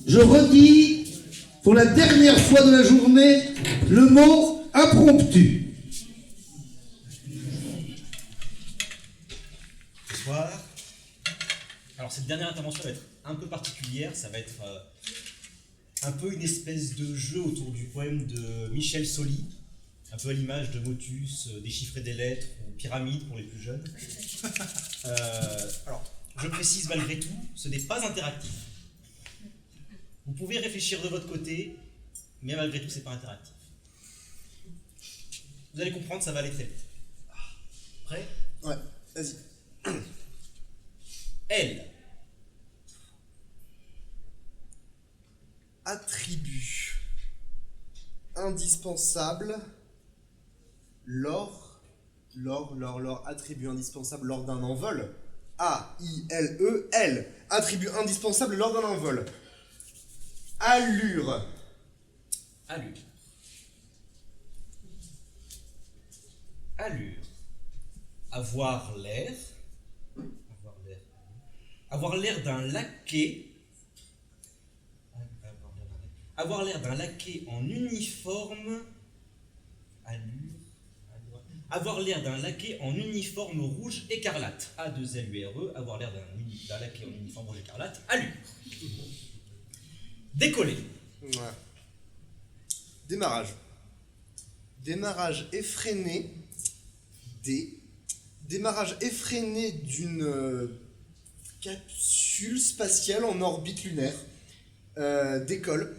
Je redis pour la dernière fois de la journée le mot impromptu. Bonsoir. Alors cette dernière intervention va être un peu particulière, ça va être un peu une espèce de jeu autour du poème de Michel Soli, un peu à l'image de Motus, Déchiffrer des lettres ou Pyramide pour les plus jeunes. Alors, je précise malgré tout, ce n'est pas interactif. Vous pouvez réfléchir de votre côté, mais malgré tout, c'est pas interactif. Vous allez comprendre, ça va aller très vite. Prêt ? Ouais, vas-y. Elle. Attribut indispensable attribut indispensable lors d'un envol. A-I-L-E-L. Attribut indispensable lors d'un envol. Allure. Allure. Allure. Avoir l'air. Avoir l'air d'un laquais. Avoir l'air d'un laquais en uniforme. Allure. Avoir l'air d'un laquais en uniforme rouge écarlate. A2LURE. Avoir l'air d'un laquais en uniforme rouge écarlate. Allure. Décoller. Ouais. Démarrage. Démarrage effréné. Démarrage effréné d'une capsule spatiale en orbite lunaire. Décolle.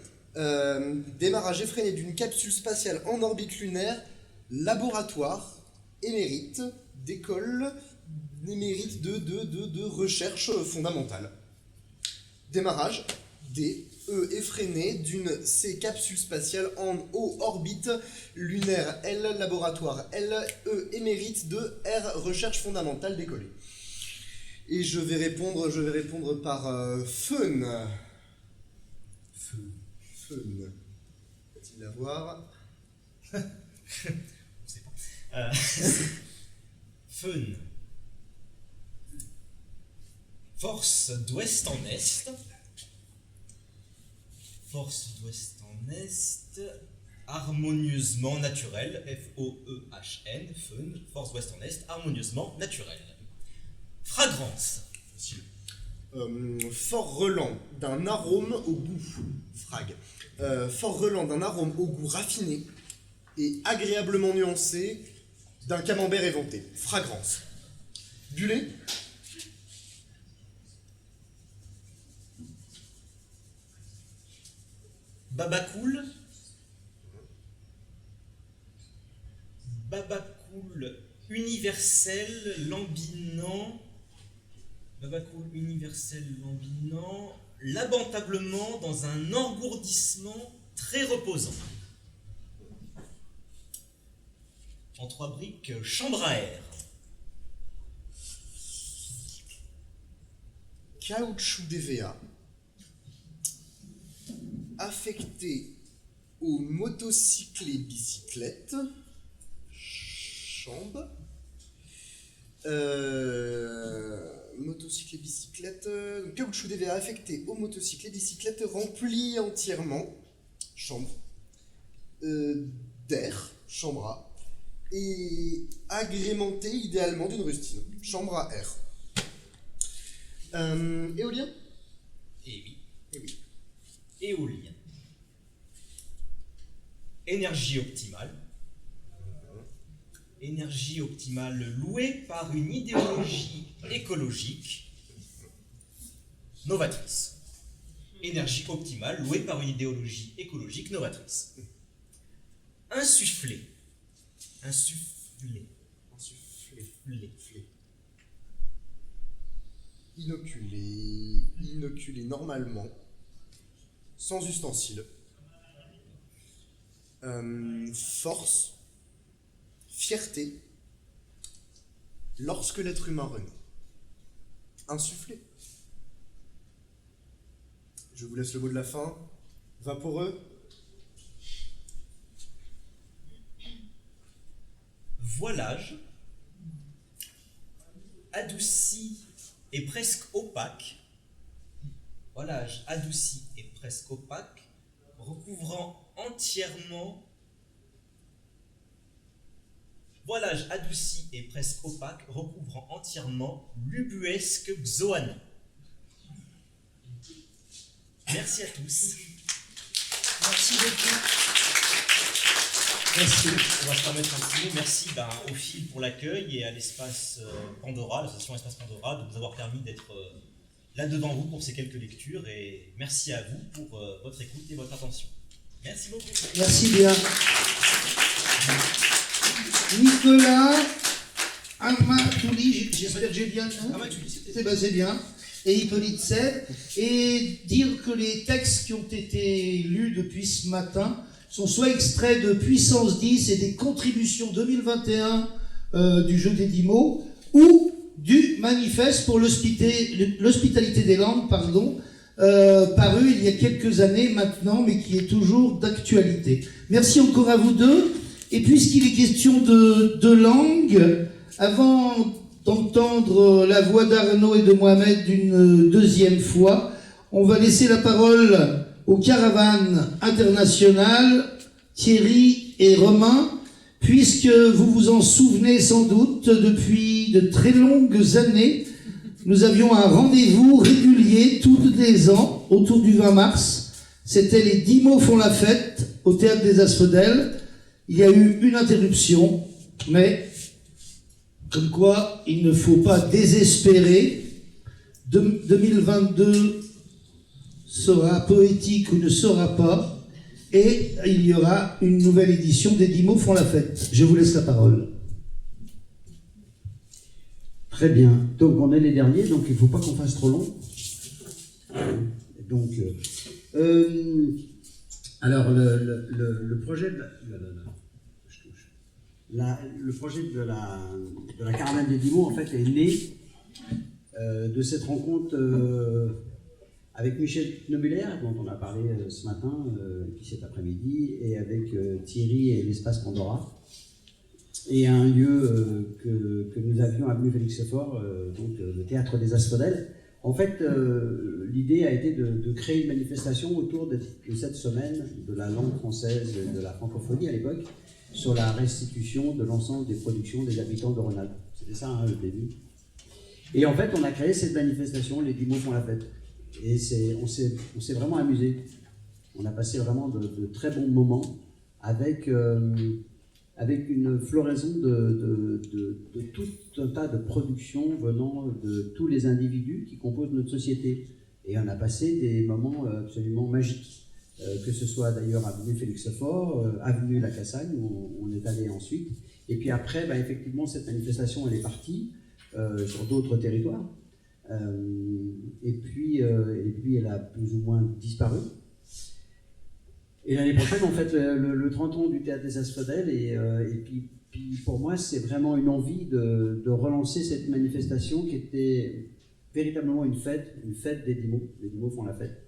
Démarrage effréné d'une capsule spatiale en orbite lunaire. Laboratoire. Émérite. Décolle. Émérite de recherche fondamentale. Démarrage. Effréné d'une C capsule spatiale en O orbite lunaire L laboratoire L émérite de R recherche fondamentale décollée. Et je vais répondre par Fun. Faut-il l'avoir? On sait pas. Fun. Force d'ouest en est. Force d'ouest en est, harmonieusement naturel, F-O-E-H-N, fun, force d'ouest en est, harmonieusement naturel. Fragrance. Fort relent d'un arôme au goût, fort relent d'un arôme au goût raffiné et agréablement nuancé d'un camembert éventé, fragrance. Bullet. Babacool. Babacool universel lambinant. Babacool universel lambinant. Lamentablement dans un engourdissement très reposant. En 3 briques, chambre à air. Caoutchouc DVA. Affecté aux motocycles et bicyclettes. Chambre. Motocycles et bicyclettes. Caoutchouc DVA affecté aux motocycles et bicyclettes rempli entièrement. Chambre. D'air. Chambre A. Et agrémenté idéalement d'une rustine. Chambre à air. Éolien. Eh oui. Éolien. Énergie optimale. Énergie optimale louée par une idéologie écologique novatrice. Énergie optimale louée par une idéologie écologique novatrice. Insufflé. Inoculé normalement. Sans ustensiles. Force. Fierté. Lorsque l'être humain renaît. Insufflé. Je vous laisse le mot de la fin. Vaporeux. Voilage. Adouci et presque opaque. Voilage adouci et presque presque opaque, recouvrant entièrement. Voilage adouci et presque opaque, recouvrant entièrement l'ubuesque Xoan. Merci à tous. Merci beaucoup. Merci. On va se permettre un petit mot. Merci au FIL pour l'accueil et à l'espace Pandora, l'association Espace Pandora, de nous avoir permis d'être là devant vous pour ces quelques lectures. Et merci à vous pour votre écoute et votre attention. Merci beaucoup. Merci bien. Nicolas Amatouli, j'espère que j'ai bien. C'est bien. Et Hippolyte Sèvres. Et dire que les textes qui ont été lus depuis ce matin sont soit extraits de Puissance 10 et des contributions 2021 du jeu des 10 mots, ou du manifeste pour l'hospitalité des langues, paru il y a quelques années maintenant, mais qui est toujours d'actualité. Merci encore à vous deux. Et puisqu'il est question de langue, avant d'entendre la voix d'Arnaud et de Mohamed une deuxième fois, on va laisser la parole aux caravanes internationales, Thierry et Romain, puisque vous vous en souvenez sans doute, depuis de très longues années, nous avions un rendez-vous régulier tous les ans, autour du 20 mars. C'était les 10 mots font la fête, au Théâtre des Asphodèles. Il y a eu une interruption, mais comme quoi il ne faut pas désespérer. 2022 sera poétique ou ne sera pas, et il y aura une nouvelle édition des 10 mots font la fête. Je vous laisse la parole. Très bien. Donc on est les derniers, donc il ne faut pas qu'on fasse trop long. Donc, alors le projet de le projet de la caravane des 10 mots, en fait, est né de cette rencontre avec Michel Knobuller, dont on a parlé ce matin, puis cet après-midi, et avec Thierry et l'espace Pandora, et un lieu que nous avions avenue Félix-Faure, donc le Théâtre des Asphodèles. En fait, l'idée a été de créer une manifestation autour de cette semaine de la langue française et de la francophonie à l'époque, sur la restitution de l'ensemble des productions des habitants de Rhône-Alpes. C'était ça, le début. Et en fait, on a créé cette manifestation, les 10 mots font la fête. Et on s'est vraiment amusé. On a passé vraiment de très bons moments avec une floraison de tout un tas de productions venant de tous les individus qui composent notre société. Et on a passé des moments absolument magiques. Que ce soit d'ailleurs avenue Félix-Faure, avenue La Cassagne, où on est allé ensuite. Et puis après, effectivement, cette manifestation, elle est partie sur d'autres territoires. Et puis elle a plus ou moins disparu. Et l'année prochaine, en fait, le 30 ans du Théâtre des Asphodèles, et puis pour moi, c'est vraiment une envie de relancer cette manifestation qui était véritablement une fête des 10 mots. Les 10 mots font la fête.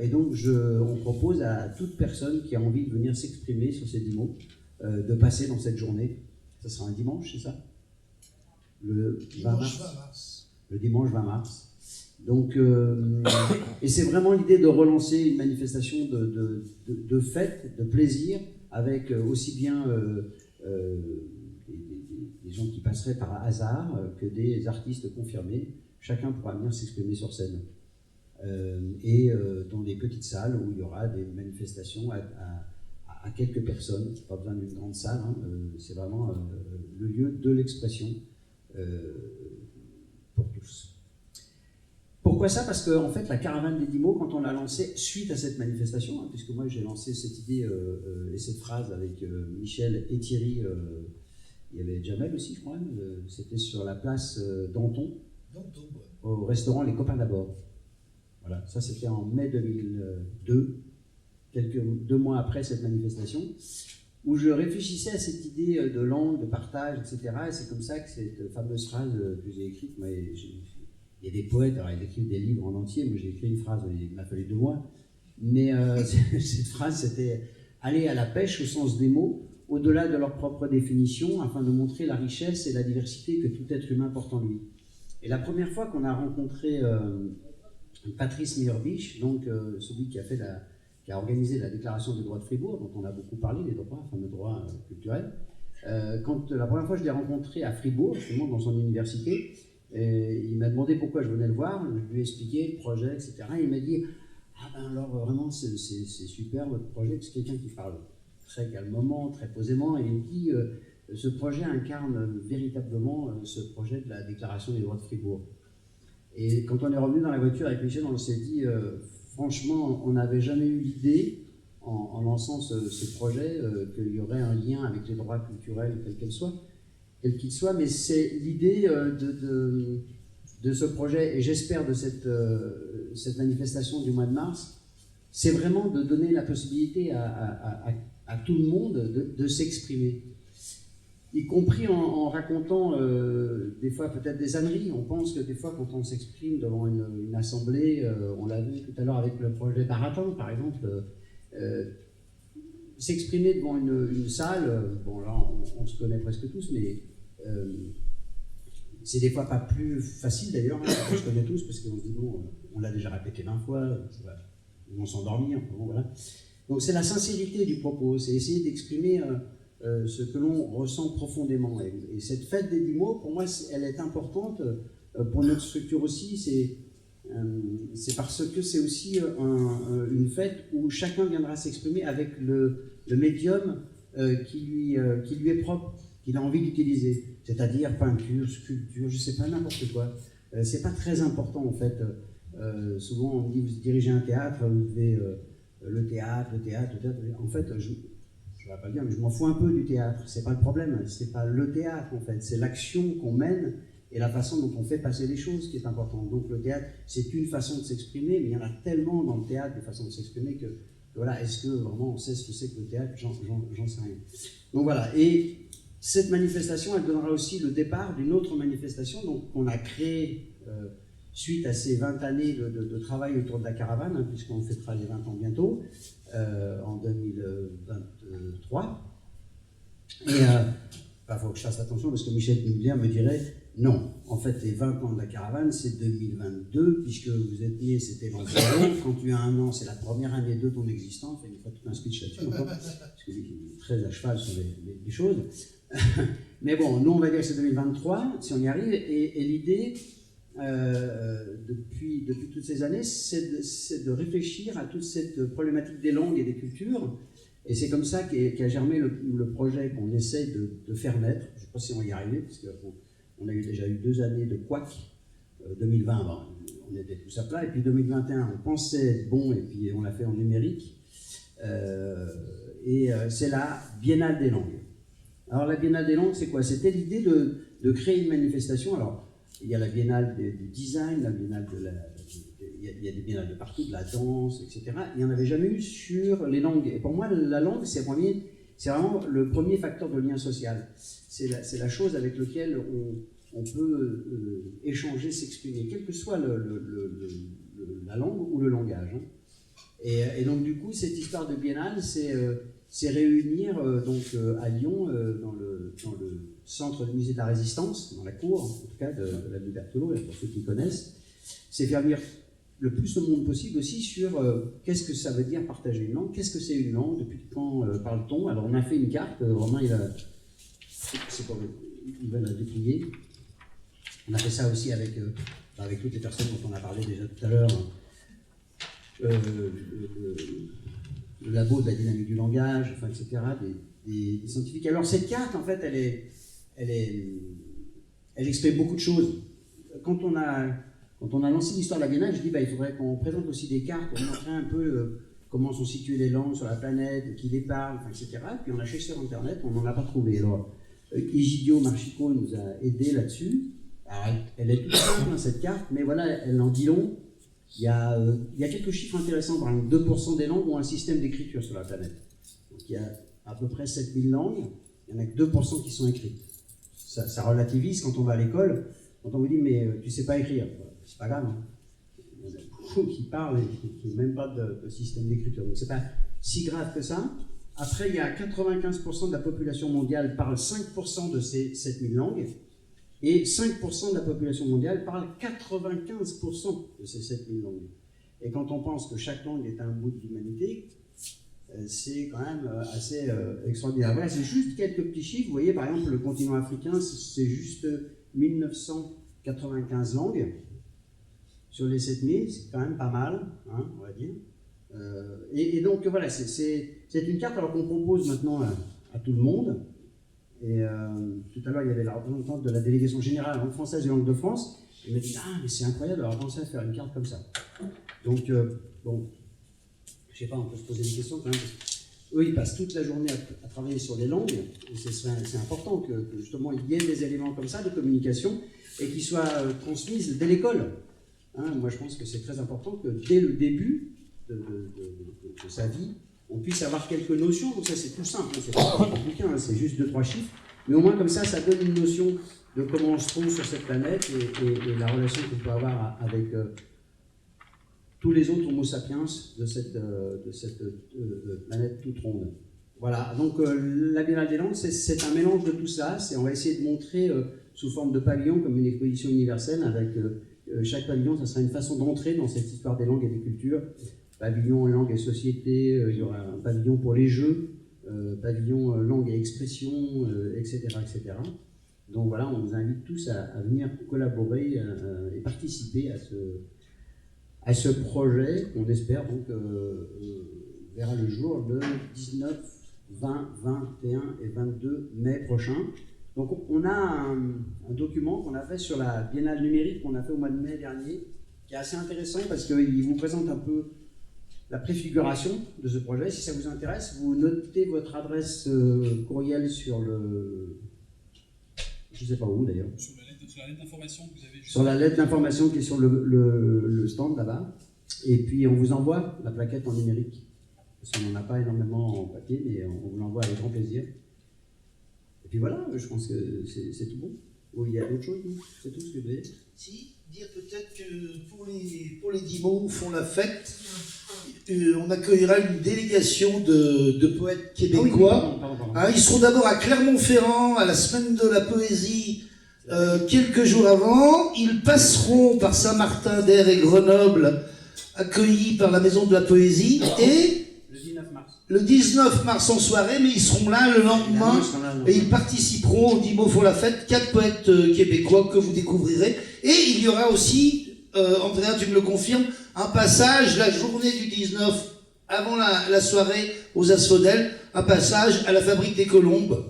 Et donc, on propose à toute personne qui a envie de venir s'exprimer sur ces 10 mots, de passer dans cette journée. Ça sera un dimanche, c'est ça ? Le 20 mars. Le dimanche 20 mars. Donc, et c'est vraiment l'idée de relancer une manifestation de fête, de plaisir, avec aussi bien des gens qui passeraient par hasard que des artistes confirmés. Chacun pourra venir s'exprimer sur scène. Et dans des petites salles où il y aura des manifestations à quelques personnes, pas besoin d'une grande salle, c'est vraiment le lieu de l'expression pour tous. Pourquoi ça ? Parce que en fait, la caravane des 10 mots, quand on l'a lancée suite à cette manifestation, puisque moi j'ai lancé cette idée et cette phrase avec Michel et Thierry, il y avait Jamel aussi, je crois, c'était sur la place Danton, au restaurant Les Copains d'abord. Voilà, ça c'était en mai 2002, 2 mois après cette manifestation, où je réfléchissais à cette idée de langue, de partage, etc. Et c'est comme ça que cette fameuse phrase que j'ai écrite, il y a des poètes, alors ils écrivent des livres en entier, moi j'ai écrit une phrase, il m'a fallu 2 mois, mais cette phrase c'était « aller à la pêche au sens des mots, au-delà de leur propre définition, afin de montrer la richesse et la diversité que tout être humain porte en lui ». Et la première fois qu'on a rencontré Patrice Meyerbich, donc celui qui a organisé la déclaration des droits de Fribourg, dont on a beaucoup parlé, les droits, fameux droits culturels. Quand la première fois je l'ai rencontré à Fribourg, justement dans son université, il m'a demandé pourquoi je venais le voir, je lui ai expliqué le projet, etc. Et il m'a dit « Ah ben alors vraiment c'est super votre projet », c'est quelqu'un qui parle très calmement, très posément, et il me dit ce projet incarne véritablement ce projet de la déclaration des droits de Fribourg. Et quand on est revenu dans la voiture avec Michel, on s'est dit franchement, on n'avait jamais eu l'idée, en lançant ce projet, qu'il y aurait un lien avec les droits culturels, quel qu'il soit, mais c'est l'idée de ce projet, et j'espère de cette manifestation du mois de mars, c'est vraiment de donner la possibilité à tout le monde de s'exprimer, y compris en racontant des fois peut-être des âneries. On pense que des fois quand on s'exprime devant une assemblée, on l'a vu tout à l'heure avec le projet Baratin par exemple, s'exprimer devant une salle, bon là on se connaît presque tous, mais c'est des fois pas plus facile d'ailleurs, hein, on se connaît tous parce qu'on dit bon, on l'a déjà répété 20 fois, ils vont s'endormir, bon, voilà. Donc c'est la sincérité du propos, c'est essayer d'exprimer ce que l'on ressent profondément. Et cette fête des 10 mots, pour moi, elle est importante pour notre structure aussi. C'est parce que c'est aussi une fête où chacun viendra s'exprimer avec le médium qui lui est propre, qu'il a envie d'utiliser. C'est-à-dire peinture, sculpture, je ne sais pas, n'importe quoi. C'est pas très important en fait. Souvent on me dit vous dirigez un théâtre, vous devez le théâtre. En fait, je ne vais pas le dire, mais je m'en fous un peu du théâtre. C'est pas le problème, c'est pas le théâtre en fait, c'est l'action qu'on mène et la façon dont on fait passer les choses qui est importante. Donc le théâtre, c'est une façon de s'exprimer, mais il y en a tellement dans le théâtre des façons de s'exprimer que voilà, est-ce que vraiment on sait ce que c'est que le théâtre? J'en sais rien. Donc voilà, et cette manifestation, elle donnera aussi le départ d'une autre manifestation qu'on a créée suite à ces 20 années de travail autour de la caravane, hein, puisqu'on fêtera les 20 ans bientôt, en 2023. Et il faut que je fasse attention parce que Michel Mugler me dirait non, en fait les 20 ans de la caravane c'est 2022, puisque vous êtes né, c'était l'an zéro, quand tu as 1 an, c'est la première année de ton existence, il faut tout un speech là-dessus encore, parce que je suis très à cheval sur les choses. Mais bon, nous on va dire que c'est 2023, si on y arrive, et l'idée, depuis toutes ces années, c'est de réfléchir à toute cette problématique des langues et des cultures, et c'est comme ça qu'a germé le projet qu'on essaie de faire naître. Je ne sais pas si on va y arriver, parce qu'on a déjà eu 2 années de couac, 2020, bon, on était tous à plat, et puis 2021, on pensait être bon, et puis on l'a fait en numérique, et c'est la Biennale des langues. Alors la Biennale des langues, c'est quoi? C'était l'idée de créer une manifestation. Alors, il y a la Biennale du design, la Biennale il y a des biennales de partout, de la danse, etc. Il n'y en avait jamais eu sur les langues. Et pour moi, la langue, c'est vraiment le premier facteur de lien social. C'est la chose avec laquelle on peut échanger, s'exprimer, quelle que soit la langue ou le langage. Hein. Et donc, du coup, cette histoire de biennale, c'est réunir à Lyon, dans le centre du musée de la Résistance, dans la cour, en tout cas, de l'avenue Berthelot, pour ceux qui connaissent, c'est faire venir le plus de monde possible aussi sur qu'est-ce que ça veut dire partager une langue, qu'est-ce que c'est une langue, depuis quand parle-t-on. Alors on a fait une carte, Romain il va la déplier. On a fait ça aussi avec toutes les personnes dont on a parlé déjà tout à l'heure, le labo de la dynamique du langage, enfin, etc., des scientifiques. Alors cette carte, en fait, elle exprime beaucoup de choses. Quand on a lancé l'histoire de la Biennale, je dis il faudrait qu'on présente aussi des cartes pour montrer un peu comment sont situées les langues sur la planète, qui les parlent, enfin, etc. Puis on a cherché sur Internet, on n'en a pas trouvé. Alors, Egidio Marchico nous a aidés là-dessus. Alors, elle est toute simple, hein, cette carte, mais voilà, elle en dit long. Il y a quelques chiffres intéressants. Par exemple, 2% des langues ont un système d'écriture sur la planète. Donc il y a à peu près 7000 langues, il n'y en a que 2% qui sont écrites. Ça relativise quand on va à l'école, quand on vous dit mais tu ne sais pas écrire. C'est pas grave, hein. Il y en a beaucoup qui parlent et qui n'ont même pas de système d'écriture. Donc c'est pas si grave que ça. Après, il y a 95% de la population mondiale parle 5% de ces 7000 langues. Et 5% de la population mondiale parle 95% de ces 7000 langues. Et quand on pense que chaque langue est un bout de l'humanité, c'est quand même assez extraordinaire. Voilà, c'est juste quelques petits chiffres. Vous voyez, par exemple, le continent africain, c'est juste 1995 langues. Sur les 7000, c'est quand même pas mal, hein, on va dire. Et donc, voilà, c'est une carte alors qu'on propose maintenant à tout le monde. Et tout à l'heure, il y avait la représentante de la délégation générale langue française et langue de France. Elle m'a dit « Ah, mais c'est incroyable d'avoir pensé à faire une carte comme ça. » Donc, bon, je sais pas, on peut se poser des questions quand même. Eux, ils passent toute la journée à travailler sur les langues. Et c'est important que justement, il y ait des éléments comme ça de communication et qui soient transmises dès l'école. Hein, moi, je pense que c'est très important que dès le début de sa vie, on puisse avoir quelques notions. Donc ça, c'est tout simple, hein, c'est pas compliqué, hein, c'est juste 2-3 chiffres. Mais au moins, comme ça donne une notion de comment on se trouve sur cette planète et la relation qu'on peut avoir avec tous les autres Homo sapiens de cette planète toute ronde. Voilà, donc la Biennale des langues, c'est un mélange de tout ça. On va essayer de montrer sous forme de pavillon, comme une exposition universelle, avec chaque pavillon, ça sera une façon d'entrer dans cette histoire des langues et des cultures. Pavillon langue et société, il y aura un pavillon pour les jeux, pavillon langue et expression, etc., etc. Donc voilà, on vous invite tous à venir collaborer et participer à ce projet qu'on espère donc verra le jour le 19, 20, 21 et 22 mai prochain. Donc on a un document qu'on a fait sur la Biennale numérique qu'on a fait au mois de mai dernier, qui est assez intéressant parce qu'il vous présente un peu la préfiguration de ce projet. Si ça vous intéresse, vous notez votre adresse courriel sur le... je ne sais pas où d'ailleurs. Sur la lettre d'information que vous avez juste... Sur la lettre d'information qui est sur le stand là-bas. Et puis on vous envoie la plaquette en numérique. Parce qu'on n'en a pas énormément en papier, mais on vous l'envoie avec grand plaisir. Et puis voilà, je pense que c'est tout bon. Ou il y a d'autres choses, non? C'est tout ce que vous voulez? Si, dire peut-être que pour les 10 mots font la fête, on accueillera une délégation de poètes québécois. Pardon. Hein, ils seront d'abord à Clermont-Ferrand, à la semaine de la poésie, quelques jours avant. Ils passeront par Saint-Martin-d'Air et Grenoble, accueillis par la Maison de la Poésie, et le 19 mars en soirée, mais ils seront là le lendemain et ils participeront aux 10 mots font la fête, 4 poètes québécois que vous découvrirez. Et il y aura aussi, Andrea, tu me le confirmes, un passage la journée du 19, avant la soirée aux Asphodèles, un passage à la Fabrique des Colombes.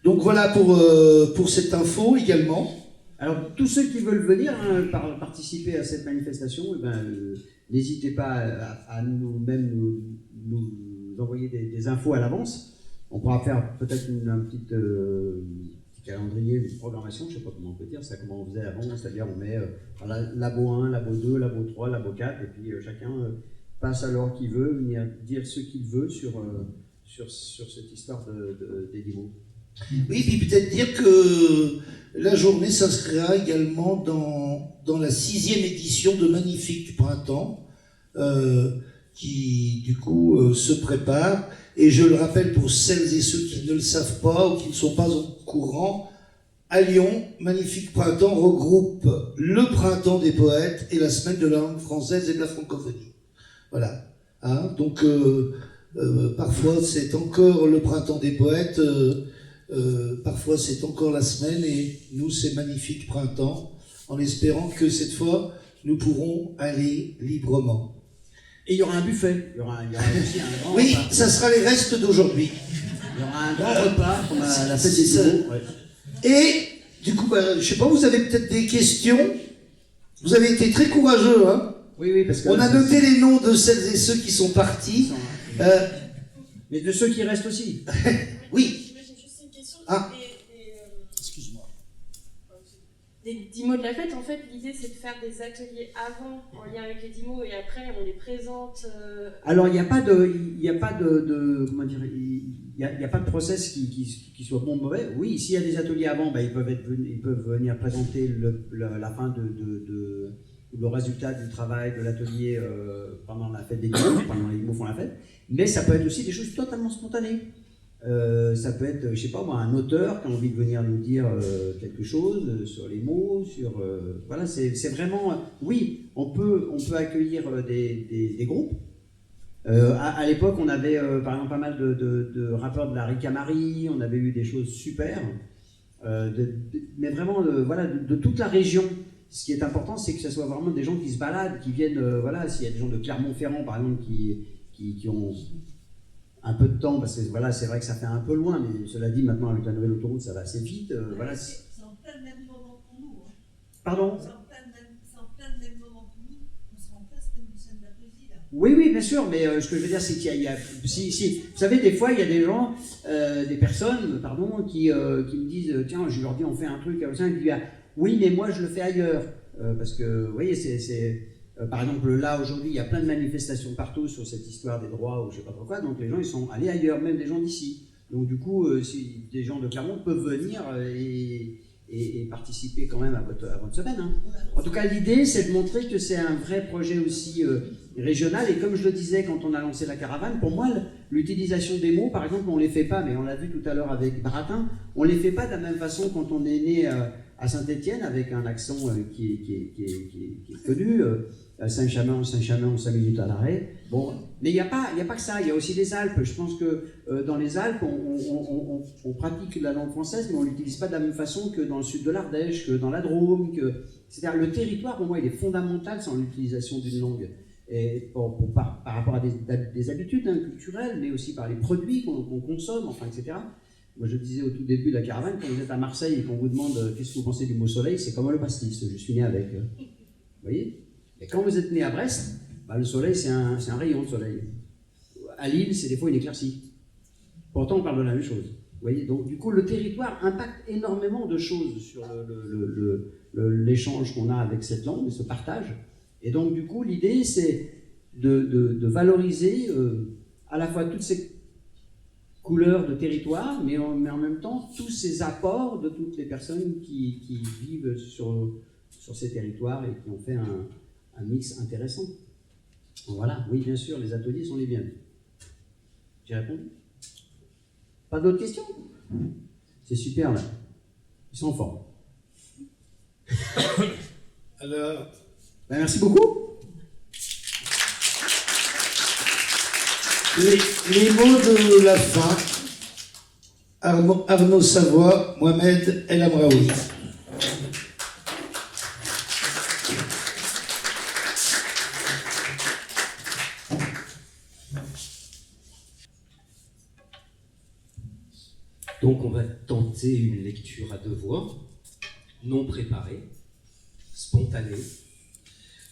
Donc voilà pour cette info également. Alors tous ceux qui veulent venir participer à cette manifestation, n'hésitez pas à nous envoyer des infos à l'avance. On pourra faire peut-être un petit calendrier, une programmation, je ne sais pas comment on peut dire ça, comment on faisait avant, c'est-à-dire on met labo 1, labo 2, labo 3, labo 4, et puis chacun passe à l'heure qu'il veut, venir dire ce qu'il veut sur cette histoire des 10 mots. Oui, puis peut-être dire que la journée s'inscrira également dans la 6e édition de Magnifique du Printemps, qui du coup se prépare. Et je le rappelle pour celles et ceux qui ne le savent pas ou qui ne sont pas au courant, à Lyon, Magnifique Printemps regroupe le Printemps des poètes et la Semaine de la langue française et de la francophonie. Voilà. Hein, donc parfois c'est encore le Printemps des poètes, parfois c'est encore la semaine, et nous c'est Magnifique Printemps, en espérant que cette fois nous pourrons aller librement. Et il y aura un buffet, il y aura aussi un grand Oui, repas. ça sera les restes d'aujourd'hui. Il y aura un grand repas comme à la fête des 10 mots. Ouais. Et du coup, je sais pas, vous avez peut-être des questions. Vous avez été très courageux, hein. Oui, parce que... On a noté les noms de celles et ceux qui sont partis. Mais de ceux qui restent aussi. Oui. J'ai juste une question. Ah. Excuse-moi. Des 10 mots de la fête, en fait, l'idée c'est de faire des ateliers avant en lien avec les 10 mots et après on les présente. Alors il n'y a pas de comment dire, il y a pas de process qui soit bon ou mauvais. Oui, s'il y a des ateliers avant, ils peuvent venir présenter la fin le résultat du travail de l'atelier pendant la fête des 10 mots, pendant les 10 mots font la fête. Mais ça peut être aussi des choses totalement spontanées. Ça peut être, je sais pas moi, un auteur qui a envie de venir nous dire quelque chose sur les mots, sur voilà, c'est vraiment, oui, on peut accueillir des groupes. À l'époque, on avait par exemple pas mal de rappeurs de la Ricamarie, on avait eu des choses super, mais vraiment voilà, de toute la région. Ce qui est important, c'est que ce soit vraiment des gens qui se baladent, qui viennent, voilà, s'il y a des gens de Clermont-Ferrand par exemple qui ont un peu de temps, parce que voilà, c'est vrai que ça fait un peu loin, mais cela dit, maintenant avec la nouvelle autoroute, ça va assez vite. Voilà. C'est en plein le même moment pour nous. Hein. Pardon ? C'est en plein le même moment pour nous. On sera en plein semaine du sein de la poésie, là. Oui, oui, bien sûr, mais ce que je veux dire, c'est qu'il y a si, vous savez, des fois, il y a des gens, des personnes, pardon, qui me disent, tiens, je leur dis, on fait un truc, et puis, oui, mais moi, je le fais ailleurs. Parce que, vous voyez, par exemple, là, aujourd'hui, il y a plein de manifestations partout sur cette histoire des droits ou je sais pas trop quoi, donc les gens, ils sont allés ailleurs, même des gens d'ici. Donc, du coup, si des gens de Clermont peuvent venir et participer quand même à votre semaine. Hein. En tout cas, l'idée, c'est de montrer que c'est un vrai projet aussi régional. Et comme je le disais quand on a lancé la caravane, pour moi, l'utilisation des mots, par exemple, on ne les fait pas, mais on l'a vu tout à l'heure avec Baratin, on ne les fait pas de la même façon quand on est né à Saint-Étienne, avec un accent qui est connu, Saint-Chamond, 5 minutes à l'arrêt. Bon, mais il n'y a pas que ça, il y a aussi les Alpes. Je pense que dans les Alpes, on pratique la langue française, mais on ne l'utilise pas de la même façon que dans le sud de l'Ardèche, que dans la Drôme. C'est-à-dire le territoire, pour moi, il est fondamental sans l'utilisation d'une langue. Et par rapport à des habitudes culturelles, mais aussi par les produits qu'on consomme, enfin, etc. Moi, je disais au tout début de la caravane, quand vous êtes à Marseille et qu'on vous demande qu'est-ce que vous pensez du mot soleil, c'est comme le pastis, je suis né avec. Vous voyez ? Et quand vous êtes né à Brest, bah, le soleil, c'est un rayon de soleil. À Lille, c'est des fois une éclaircie. Pourtant, on parle de la même chose. Vous voyez ? Donc, du coup, le territoire impacte énormément de choses sur l'échange qu'on a avec cette langue, et ce partage. Et donc, du coup, l'idée, c'est de valoriser à la fois toutes ces couleurs de territoire, mais en même temps, tous ces apports de toutes les personnes qui vivent sur ces territoires et qui ont fait un mix intéressant. Voilà, oui, bien sûr, les ateliers sont les bienvenus. J'ai répondu ? Pas d'autres questions ? C'est super, là. Ils sont en forme. Alors, Ben, merci beaucoup. les mots de la fin, Arnaud Savoie, Mohamed El Amraoui. Donc on va tenter une lecture à deux voix, non préparée, spontanée.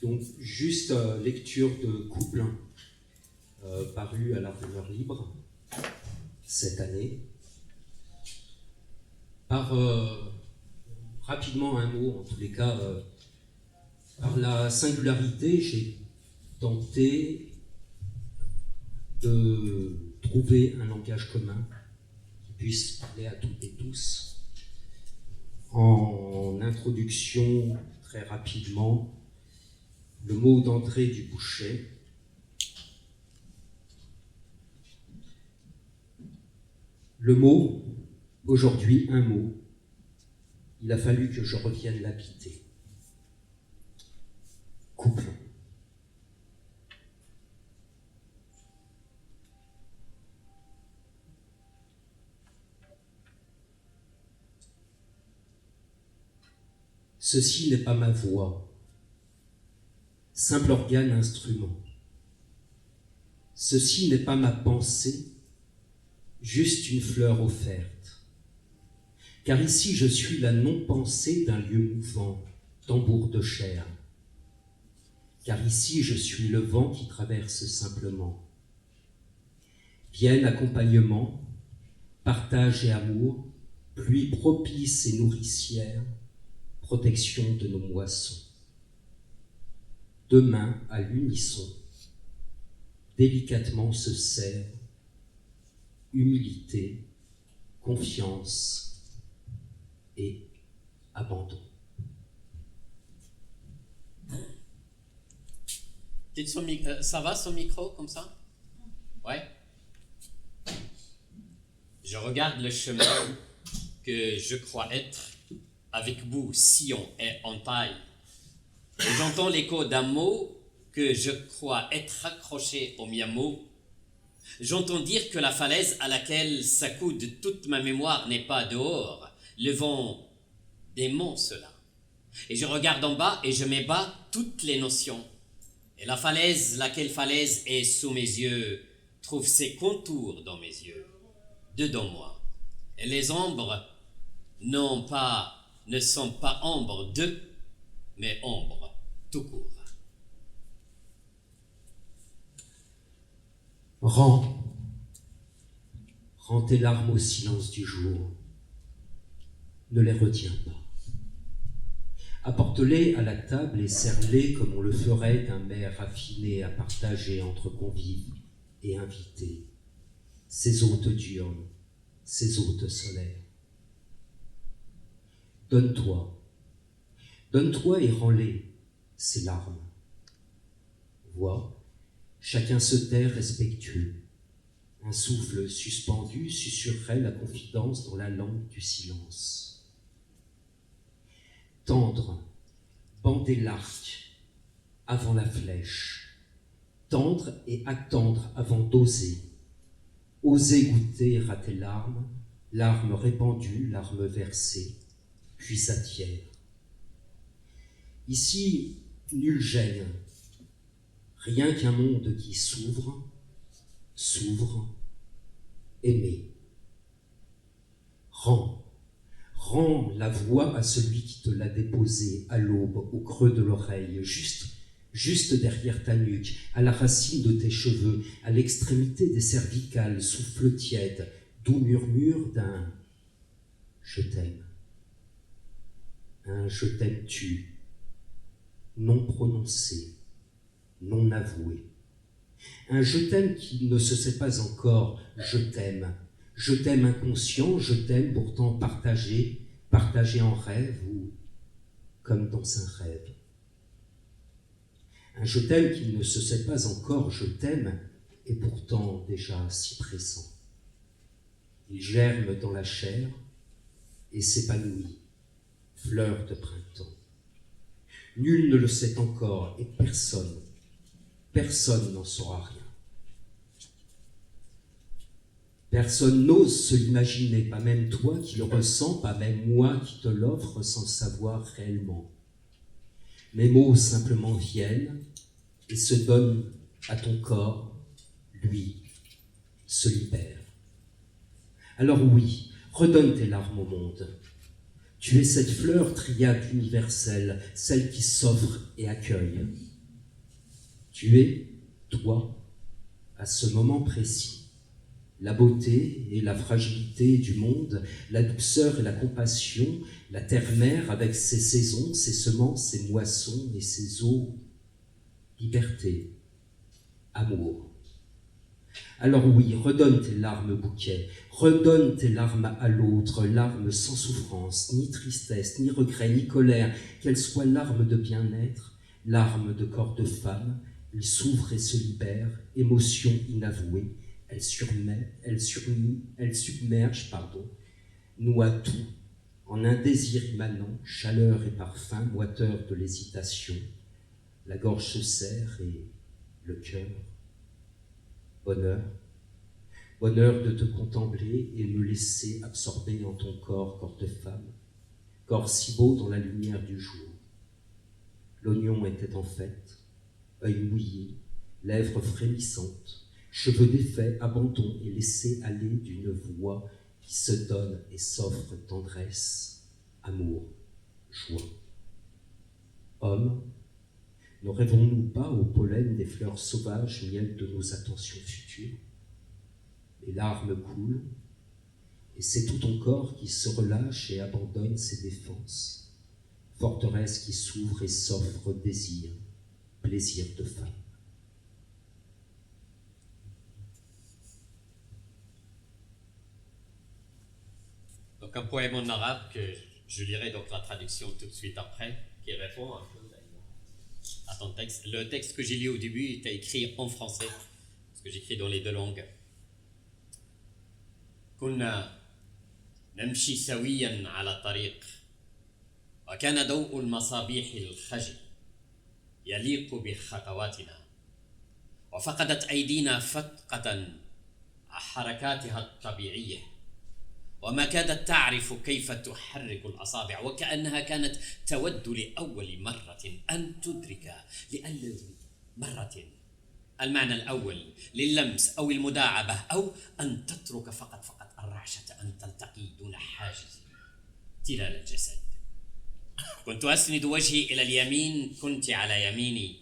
Donc juste lecture de couple, paru à l'Ardeur Libre cette année. Par rapidement un mot, en tous les cas, par la singularité, j'ai tenté de trouver un langage commun puisse parler à toutes et tous. En introduction, très rapidement, le mot d'André Dubouchet. Le mot, aujourd'hui un mot, il a fallu que je revienne l'habiter. Couple. Ceci n'est pas ma voix, simple organe instrument. Ceci n'est pas ma pensée, juste une fleur offerte. Car ici je suis la non-pensée d'un lieu mouvant, tambour de chair. Car ici je suis le vent qui traverse simplement. Vienne accompagnement, partage et amour, pluie propice et nourricière, protection de nos moissons. Deux mains à l'unisson, délicatement se serrent, humilité, confiance et abandon. Ça va son micro comme ça? Ouais. Je regarde le chemin que je crois être, avec bout, sillon et entaille. Et j'entends l'écho d'un mot que je crois être accroché au mien mot. J'entends dire que la falaise à laquelle s'accoude toute ma mémoire n'est pas dehors. Le vent dément cela. Et je regarde en bas et je m'ébats toutes les notions. Et la falaise, laquelle falaise est sous mes yeux, trouve ses contours dans mes yeux, dedans moi. Et les ombres ne sont pas ombres d'eux, mais ombres tout court. Rends tes larmes au silence du jour. Ne les retiens pas. Apporte-les à la table et serre-les comme on le ferait d'un mets raffiné à partager entre convives et invités. Ces hôtes diurnes, ces hôtes solaires. Donne-toi et rends-les, ces larmes. Vois, chacun se tait respectueux. Un souffle suspendu susurrerait la confidence dans la langue du silence. Tendre, bander l'arc avant la flèche. Tendre et attendre avant d'oser. Oser goûter à tes larmes, larmes répandues, larmes versées, puisatières. Ici, nul gêne, rien qu'un monde qui s'ouvre, aimer. Rends la voix à celui qui te l'a déposée à l'aube, au creux de l'oreille, juste derrière ta nuque, à la racine de tes cheveux, à l'extrémité des cervicales, souffle tiède, doux murmure d'un « je t'aime ». Un « je t'aime-tu » non prononcé, non avoué. Un « je t'aime » qui ne se sait pas encore « je t'aime ». Je t'aime inconscient, je t'aime pourtant partagé en rêve ou comme dans un rêve. Un je t'aime qui ne se sait pas encore je t'aime est pourtant déjà si présent. Il germe dans la chair et s'épanouit, fleur de printemps. Nul ne le sait encore et personne n'en saura rien. Personne n'ose se l'imaginer, pas même toi qui le ressens, pas même moi qui te l'offre sans le savoir réellement. Mes mots simplement viennent et se donnent à ton corps, lui se libère. Alors oui, redonne tes larmes au monde. Tu es cette fleur triade universelle, celle qui s'offre et accueille. Tu es, toi, à ce moment précis, la beauté et la fragilité du monde, la douceur et la compassion, la terre-mère avec ses saisons, ses semences, ses moissons et ses eaux. Liberté, amour. Alors oui, redonne tes larmes bouquet, redonne tes larmes à l'autre, larmes sans souffrance, ni tristesse, ni regret, ni colère, qu'elles soient larmes de bien-être, larmes de corps de femme, il s'ouvre et se libère, émotion inavouée, elle submerge, noie tout, en un désir immanent, chaleur et parfum, moiteur de l'hésitation. La gorge se serre et le cœur. Bonheur de te contempler et me laisser absorber en ton corps de femme, corps si beau dans la lumière du jour. L'oignon était en fête, œil mouillé, lèvres frémissantes, cheveux défaits, abandon et laissés aller d'une voix qui se donne et s'offre tendresse, amour, joie. Hommes, ne rêvons-nous pas au pollen des fleurs sauvages, miel de nos attentions futures? Les larmes coulent, et c'est tout ton corps qui se relâche et abandonne ses défenses, forteresse qui s'ouvre et s'offre désir, plaisir de femme. Donc un poème en arabe que je lirai donc la traduction tout de suite après, qui répond un peu à ton texte. Le texte que j'ai lu au début était écrit en français, parce que j'écris dans les deux langues. كنا نمشي سويا على الطريق، وكان ضوء المصابيح الخجل يليق بخطواتنا، وفقدت أيدينا فتقة حركاتها الطبيعية، وما كادت تعرف كيف تحرك الأصابع، وكأنها كانت تود لأول مرة أن تدرك مرة المعنى الأول للمس أو المداعبة، أو أن تترك فقط الرعشة أن تلتقي دون حاجز تلال الجسد. كنت أسند وجهي إلى اليمين، كنت على يميني،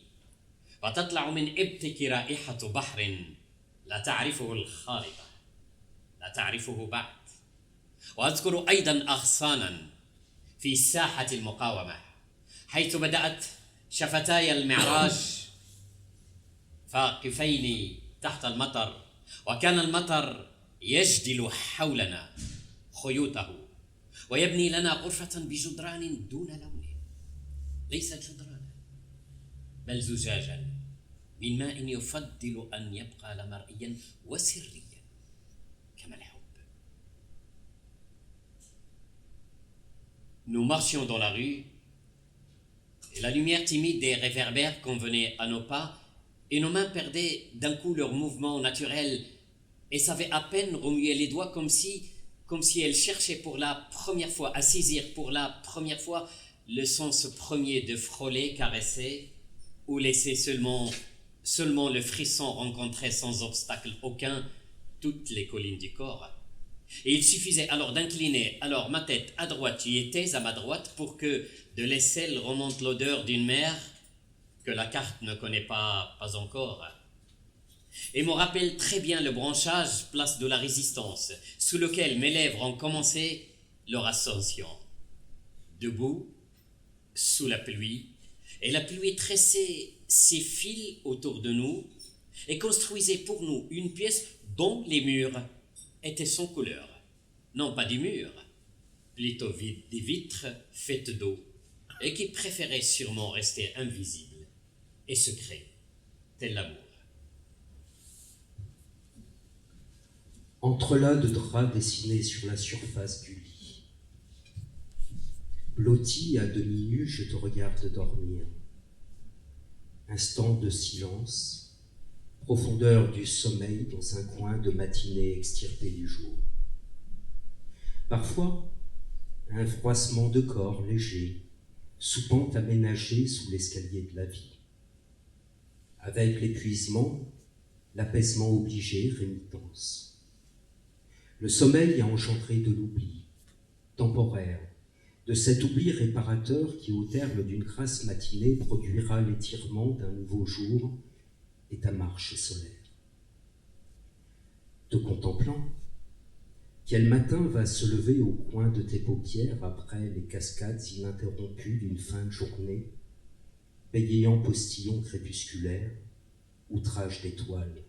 وتطلع من إبتك رائحة بحر لا تعرفه الخالطة، لا تعرفه بعد. وأذكر أيضا أغصانا في ساحة المقاومة، حيث بدأت شفتاي المعراج فاقفين تحت المطر، وكان المطر يجدل حولنا خيوطه ويبني لنا غرفة بجدران دون لون، ليست جدرانا بل زجاجا من ماء يفضل أن يبقى لمرئيا وسريا كما الحب. Nous marchions dans la rue et la lumière timide des réverbères convenait à nos pas, et nos mains perdaient d'un coup leur mouvement naturel et savaient à peine remuer les doigts comme si elles cherchaient pour la première fois à saisir pour la première fois le sens premier de frôler, caresser ou laisser seulement le frisson rencontrer sans obstacle aucun toutes les collines du corps. Et il suffisait alors d'incliner alors ma tête à droite, tu étais à ma droite, pour que de l'aisselle remonte l'odeur d'une mer que la carte ne connaît pas encore. Et me rappelle très bien le branchage place de la Résistance, sous lequel mes lèvres ont commencé leur ascension. Debout, sous la pluie, et la pluie tressait ses fils autour de nous et construisait pour nous une pièce dont les murs étaient sans couleur. Non pas des murs, plutôt des vitres faites d'eau, et qui préféraient sûrement rester invisibles et secrets, tel l'amour. Entrelacs de draps dessinés sur la surface du lit. Blotti à demi nu, je te regarde dormir. Instant de silence, profondeur du sommeil dans un coin de matinée extirpée du jour. Parfois, un froissement de corps léger, soupant aménagé sous l'escalier de la vie. Avec l'épuisement, l'apaisement obligé, rémittance. Le sommeil a engendré de l'oubli, temporaire, de cet oubli réparateur qui, au terme d'une grasse matinée, produira l'étirement d'un nouveau jour et ta marche solaire. Te contemplant, quel matin va se lever au coin de tes paupières après les cascades ininterrompues d'une fin de journée, bégayant postillon crépusculaire, outrage d'étoiles,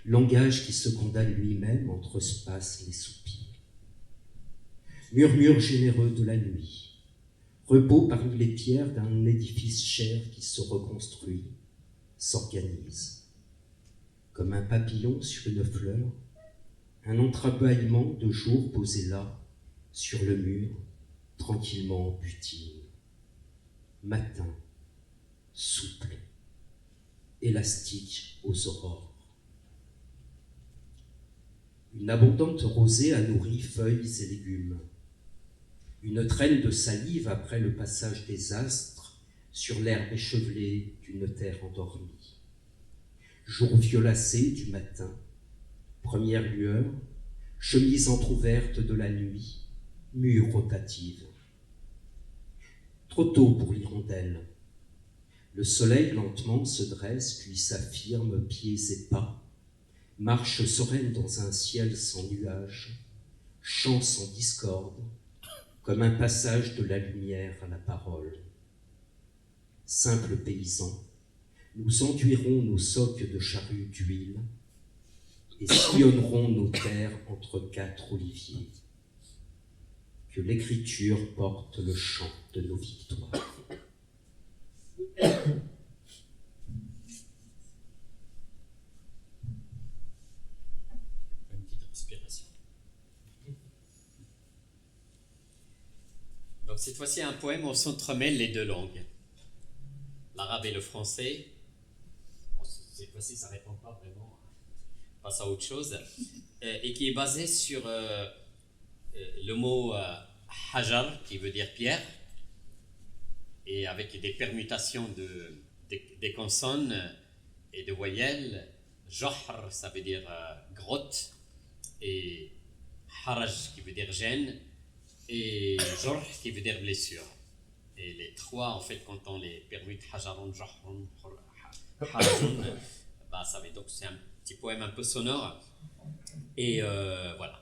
langage qui se condamne lui-même entre spasmes et soupirs, murmure généreux de la nuit, repos parmi les pierres d'un édifice cher qui se reconstruit, s'organise, comme un papillon sur une fleur, un entrebâillement de jour posé là, sur le mur, tranquillement butine. Matin, souple, élastique aux aurores. Une abondante rosée a nourri feuilles et légumes. Une traîne de salive après le passage des astres sur l'herbe échevelée d'une terre endormie. Jour violacé du matin, première lueur, chemise entr'ouverte de la nuit, mur rotative. Trop tôt pour l'hirondelle. Le soleil lentement se dresse puis s'affirme pieds et pas, marche sereine dans un ciel sans nuages, chant sans discorde, comme un passage de la lumière à la parole. Simples paysans, nous enduirons nos socs de charrues d'huile et sillonnerons nos terres entre quatre oliviers. Que l'écriture porte le chant de nos victoires. Une petite respiration. Donc cette fois-ci, un poème où on s'entremêle les deux langues, l'arabe et le français. Bon, cette fois-ci, ça ne répond pas vraiment, on passe à autre chose, et qui est basé sur le mot hajar, qui veut dire pierre, et avec des permutations des consonnes et de voyelles. Jahr, ça veut dire grotte, et haraj, qui veut dire gêne, et jorh, qui veut dire blessure. Et les trois, en fait, quand on les permute, hajarun, jahrun, harajun, bah, ça veut, donc c'est un petit poème un peu sonore. Et voilà.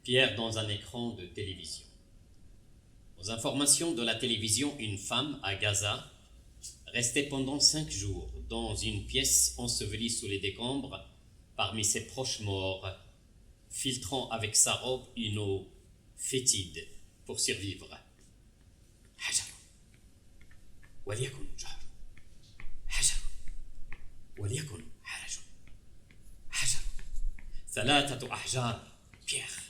Pierre dans un écran de télévision. Aux informations de la télévision, une femme à Gaza restait pendant 5 jours dans une pièce ensevelie sous les décombres parmi ses proches morts, filtrant avec sa robe une eau fétide pour survivre. Hajar. وليكن جهر. حجر. وليكن حرج. حجر. 3 أحجار pierre.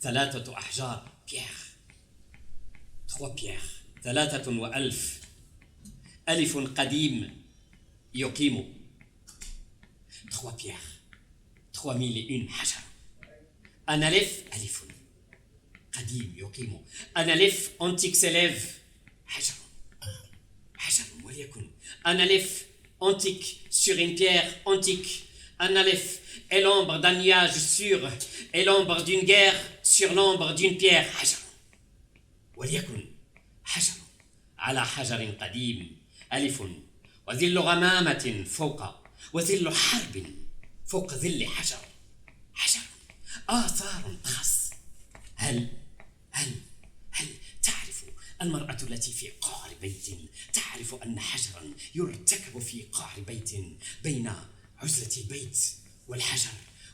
3 أحجار pierre. 3 pierres. 3 وألف. ألف قديم يقيم. 3 pierres. 3001 حجر. Un aleph, alifun. قديم يقيم. Un aleph antique s'élève. حجر. حجر وليكن. Un aleph antique sur une pierre antique. Un aleph est l'ombre d'un nuage sûr et l'ombre d'une guerre sur l'ombre d'une pierre. حجر. وليكن. حجر. على حجر قديم. ألف. وذل غمامة فوق. وذل حرب فوق ذل حجر. حجر. آثار تخص. هل تعرف المرأة التي في قعر بيت تعرف أن حجرا يرتكب في قعر بيت بين عزلة البيت والحجر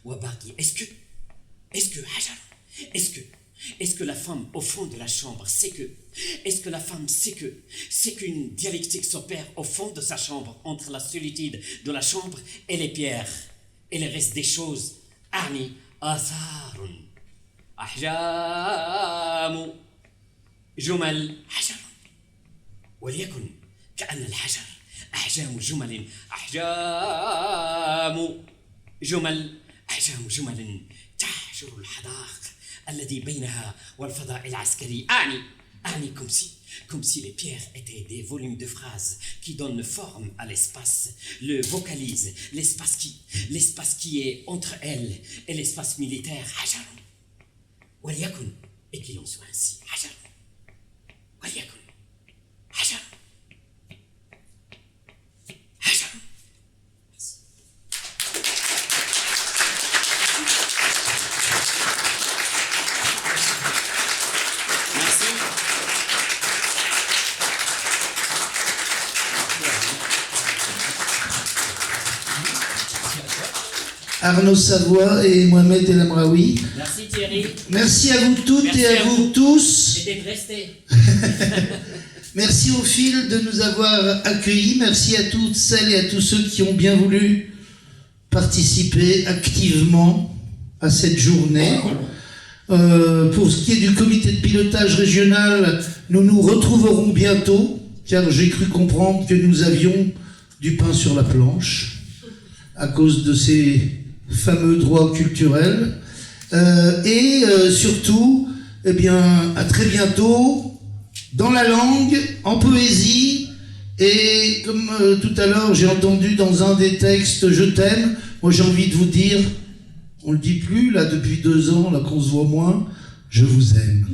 وباقي. Est-ce que حجر Est-ce que la femme au fond de la chambre sait que est-ce que la femme sait qu'une dialectique s'opère au fond de sa chambre entre la solitude de la chambre et les pierres et le reste des choses. أعني آثار أحجام جمل حجر. وليكن كأن الحجر أحجام جمل أحجام جمل أحجام جمل تحجر الحدائق الذي بينها والفضاء العسكري. أعني comme si les pierres étaient des volumes de phrases qui donnent forme à l'espace, le vocalisent, l'espace qui est entre elles et l'espace militaire. حجر. وليكن, et qu'il en soit ainsi. حجر. وليكن. حجر. حجر. Merci. Arnaud Savoie et Mohamed El Amraoui. Merci Thierry. Merci à vous toutes Merci et à vous tous. J'étais resté. Merci au fil de nous avoir accueillis. Merci à toutes celles et à tous ceux qui ont bien voulu participer activement à cette journée. Pour ce qui est du comité de pilotage régional, nous nous retrouverons bientôt, car j'ai cru comprendre que nous avions du pain sur la planche à cause de ces fameux droits culturels. Et surtout, eh bien, à très bientôt, dans la langue, en poésie, et comme tout à l'heure j'ai entendu dans un des textes « Je t'aime », moi j'ai envie de vous dire, on le dit plus là depuis 2 ans, là qu'on se voit moins, je vous aime.